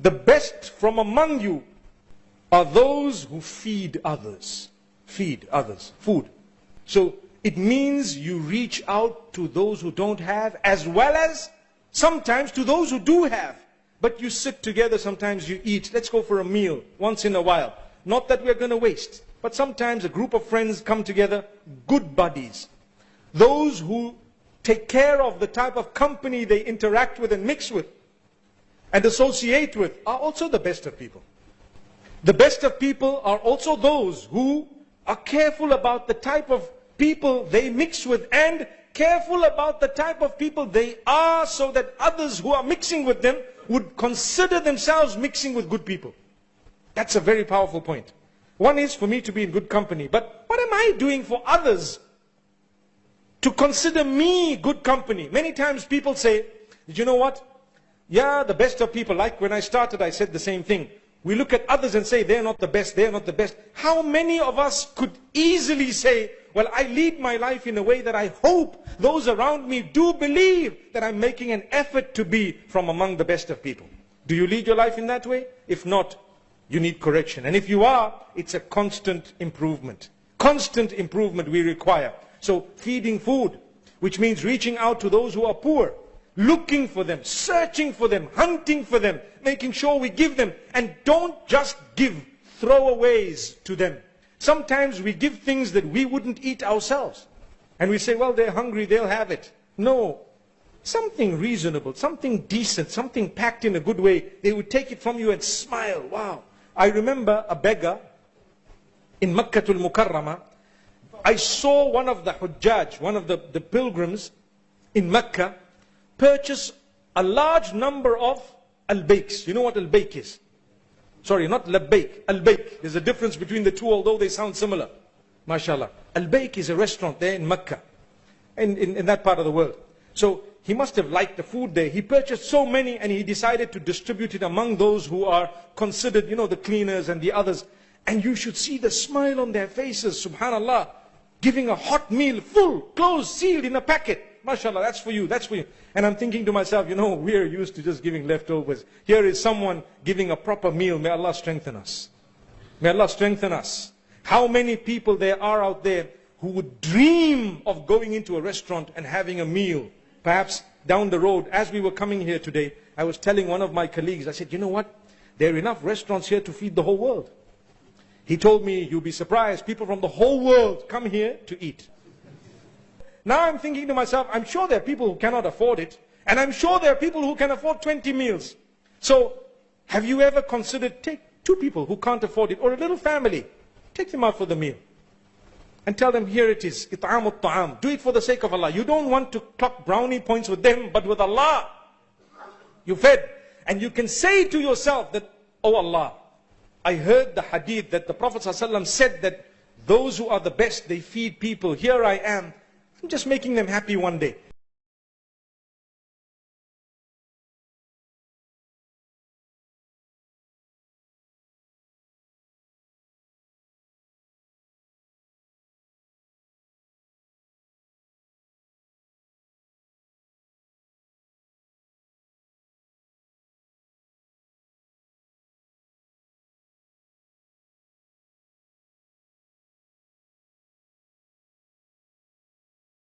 the best from among you are those who feed others. Feed others, food. So it means you reach out to those who don't have, as well as sometimes to those who do have. But you sit together, sometimes you eat. Let's go for a meal once in a while. Not that we're going to waste, but sometimes a group of friends come together, good buddies. Those who take care of the type of company they interact with and mix with and associate with are also the best of people. The best of people are also those who are careful about the type of people they mix with and careful about the type of people they are, so that others who are mixing with them would consider themselves mixing with good people. That's a very powerful point. One is for me to be in good company, but what am I doing for others to consider me good company? Many times people say, you know what? Yeah, the best of people. Like when I started, I said the same thing. We look at others and say, they're not the best, they're not the best. How many of us could easily say, well, I lead my life in a way that I hope those around me do believe that I'm making an effort to be from among the best of people? Do you lead your life in that way? If not, you need correction. And if you are, it's a constant improvement. Constant improvement we require. So feeding food, which means reaching out to those who are poor, looking for them, searching for them, hunting for them, making sure we give them. And don't just give throwaways to them. Sometimes we give things that we wouldn't eat ourselves. And we say, well, they're hungry, they'll have it. No. Something reasonable, something decent, something packed in a good way. They would take it from you and smile. Wow. I remember a beggar in Makkatul Mukarramah. I saw one of the Hujjaj, one of the pilgrims in Mecca, purchase a large number of al-bakes. You know what al-bake is? Sorry, not labbaik, al-bake. There's a difference between the two, although they sound similar. MashaAllah. Al-bake is a restaurant there in Mecca, in that part of the world. So he must have liked the food there. He purchased so many and he decided to distribute it among those who are considered, you know, the cleaners and the others. And you should see the smile on their faces, subhanallah. Giving a hot meal, full, closed, sealed in a packet. MashaAllah, that's for you, that's for you. And I'm thinking to myself, you know, we're used to just giving leftovers. Here is someone giving a proper meal. May Allah strengthen us. May Allah strengthen us. How many people there are out there who would dream of going into a restaurant and having a meal? Perhaps down the road, as we were coming here today, I was telling one of my colleagues, I said, you know what? There are enough restaurants here to feed the whole world. He told me, you'll be surprised, people from the whole world come here to eat. Now I'm thinking to myself, I'm sure there are people who cannot afford it. And I'm sure there are people who can afford 20 meals. So, have you ever considered, take 2 people who can't afford it, or a little family, take them out for the meal. And tell them, here it is, it'amut ta'am. Do it for the sake of Allah. You don't want to clock brownie points with them, but with Allah. You fed. And you can say to yourself that, oh Allah, I heard the hadith that the Prophet ﷺ said that those who are the best, they feed people. Here I am. I'm just making them happy one day.